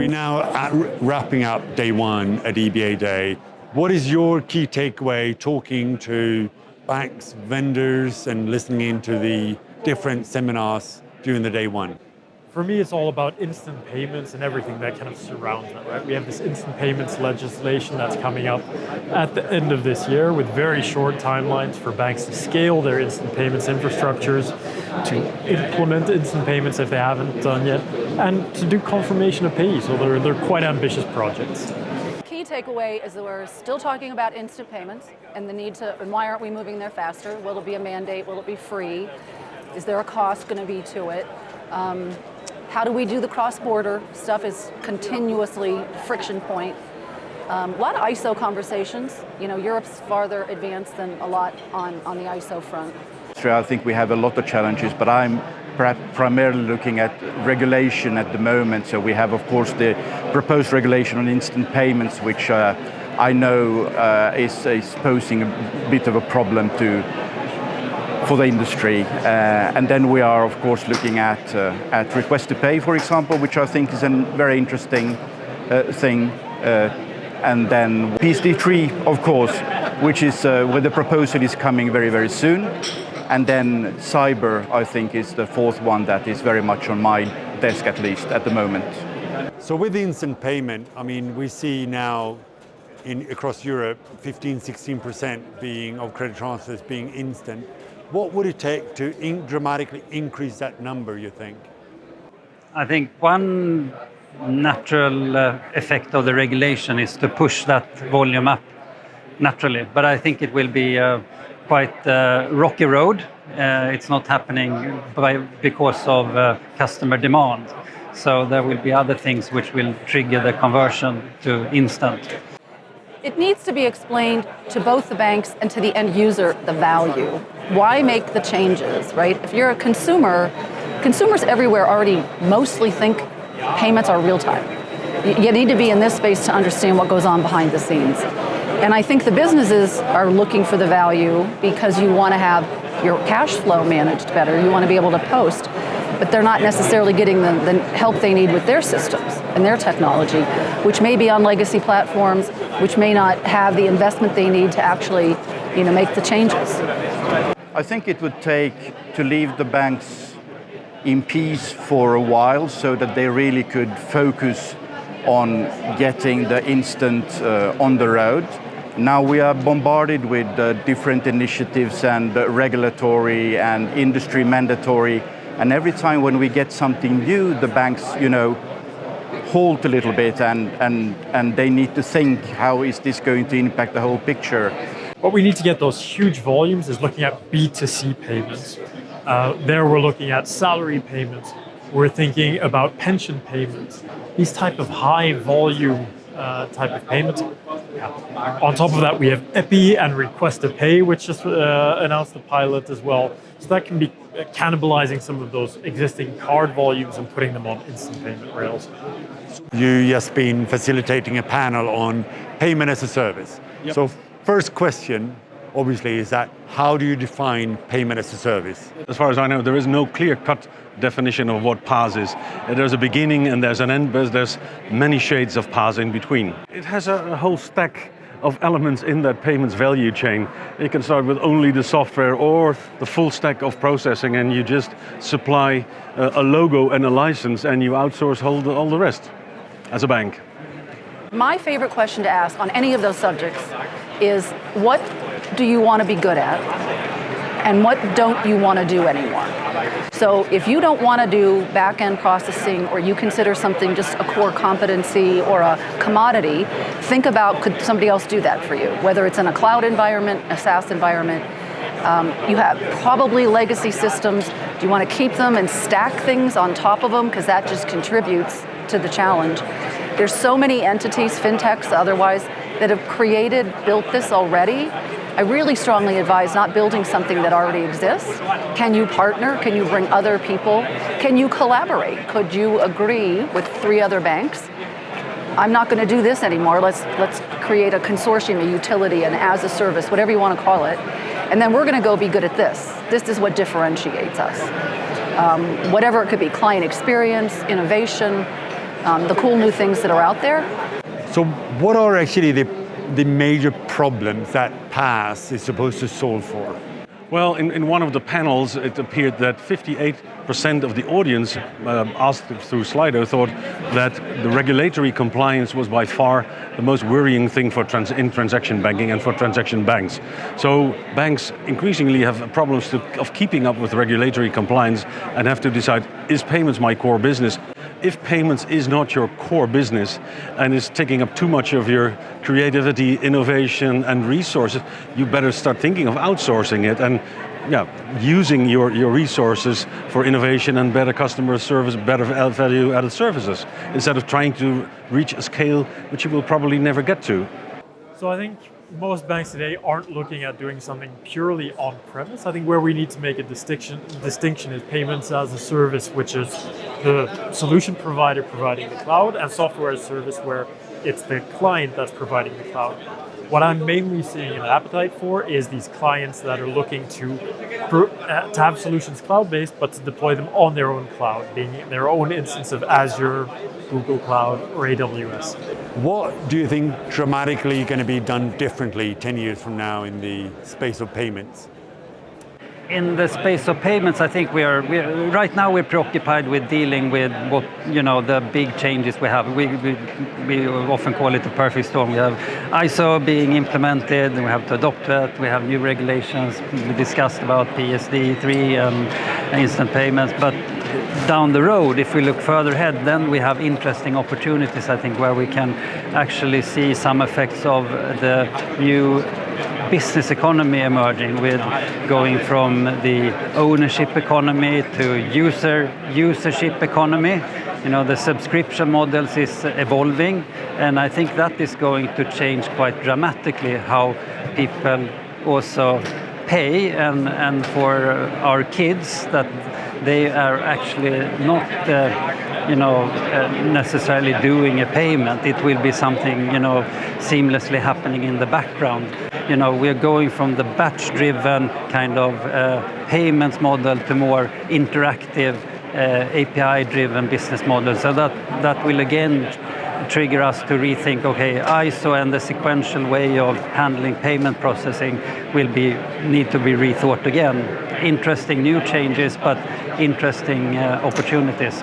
we're now wrapping up day one at EBAday. What is your key takeaway talking to banks, vendors, and listening into the different seminars during the day one? For me, it's all about instant payments and everything that kind of surrounds that, right? We have this instant payments legislation that's coming up at the end of this year with very short timelines for banks to scale their instant payments infrastructures, to implement instant payments if they haven't done yet, and to do confirmation of pay. So they're quite ambitious projects. Key takeaway is that we're still talking about instant payments and the need to, and why aren't we moving there faster? Will it be a mandate? Will it be free? Is there a cost going to be to it? How do we do the cross-border stuff is continuously friction point. A lot of ISO conversations. You know, Europe's farther advanced than a lot on the ISO front. I think we have a lot of challenges, but I'm perhaps primarily looking at regulation at the moment. So we have, of course, the proposed regulation on instant payments, which I know is posing a bit of a problem for the industry. And then we are, of course, looking at request to pay, for example, which I think is a very interesting thing. And then PSD3, of course, which is where the proposal is coming very, very soon. And then cyber, I think, is the fourth one that is very much on my desk, at least at the moment. So with instant payment, I mean, we see now across Europe, 15-16% of credit transfers being instant. What would it take to dramatically increase that number, you think? I think one natural effect of the regulation is to push that volume up naturally. But I think it will be quite a rocky road. It's not happening because of customer demand. So there will be other things which will trigger the conversion to instant. It needs to be explained to both the banks and to the end user the value. Why make the changes, right? If you're a consumer, consumers everywhere already mostly think payments are real time. You need to be in this space to understand what goes on behind the scenes. And I think the businesses are looking for the value because you want to have your cash flow managed better. You want to be able to post, but they're not necessarily getting the help they need with their systems and their technology, which may be on legacy platforms, which may not have the investment they need to actually, make the changes. I think it would take to leave the banks in peace for a while so that they really could focus on getting the instant on the road. Now we are bombarded with different initiatives and regulatory and industry mandatory. And every time when we get something new, the banks, halt a little bit and they need to think, how is this going to impact the whole picture? What we need to get those huge volumes is looking at B2C payments. There we're looking at salary payments. We're thinking about pension payments. These type of high volume type of payments. On top of that, we have EPI and request to pay, which just announced the pilot as well. So that can be cannibalizing some of those existing card volumes and putting them on instant payment rails. You just been facilitating a panel on payment as a service. Yep. So first question, obviously, is that how do you define payment as a service? As far as I know, there is no clear-cut definition of what PaaS is. There's a beginning and there's an end, but there's many shades of PaaS in between. It has a whole stack of elements in that payments value chain. You can start with only the software or the full stack of processing, and you just supply a logo and a license and you outsource all the rest as a bank. My favorite question to ask on any of those subjects is, what do you want to be good at? And what don't you want to do anymore? So if you don't want to do back-end processing, or you consider something just a core competency or a commodity, think about, could somebody else do that for you? Whether it's in a cloud environment, a SaaS environment, you have probably legacy systems. Do you want to keep them and stack things on top of them? Because that just contributes to the challenge. There's so many entities, fintechs, otherwise, that have built this already. I really strongly advise not building something that already exists. Can you partner? Can you bring other people? Can you collaborate? Could you agree with 3 other banks? I'm not going to do this anymore. Let's create a consortium, a utility, an as a service, whatever you want to call it. And then we're going to go be good at this. This is what differentiates us. Whatever it could be, client experience, innovation, the cool new things that are out there. So what are actually the major problems that PaaS is supposed to solve for? Well, in one of the panels, it appeared that 58% of the audience asked through Slido thought that the regulatory compliance was by far the most worrying thing for in transaction banking and for transaction banks. So banks increasingly have problems of keeping up with regulatory compliance and have to decide, is payments my core business? If payments is not your core business and is taking up too much of your creativity, innovation and resources, you better start thinking of outsourcing it and using your resources for innovation and better customer service, better value added services, instead of trying to reach a scale which you will probably never get to. So I think most banks today aren't looking at doing something purely on-premise. I think where we need to make a distinction is payments as a service, which is the solution provider providing the cloud, and software as a service where it's the client that's providing the cloud. What I'm mainly seeing an appetite for is these clients that are looking to have solutions cloud-based, but to deploy them on their own cloud, being their own instance of Azure, Google Cloud, or AWS. What do you think dramatically going to be done differently 10 years from now in the space of payments? In the space of payments, I think right now we're preoccupied with dealing with what the big changes we have. We often call it the perfect storm. We have ISO being implemented, and we have to adopt that. We have new regulations. We discussed about PSD3 and instant payments, but down the road, if we look further ahead, then we have interesting opportunities, I think, where we can actually see some effects of the new business economy emerging, with going from the ownership economy to usership economy. The subscription models is evolving, and I think that is going to change quite dramatically how people also pay, and for our kids, that they are actually not necessarily doing a payment. It will be something seamlessly happening in the background. We are going from the batch-driven kind of payments model to more interactive API-driven business models. So that will again trigger us to rethink, ISO and the sequential way of handling payment processing will need to be rethought again. Interesting new changes, but interesting opportunities.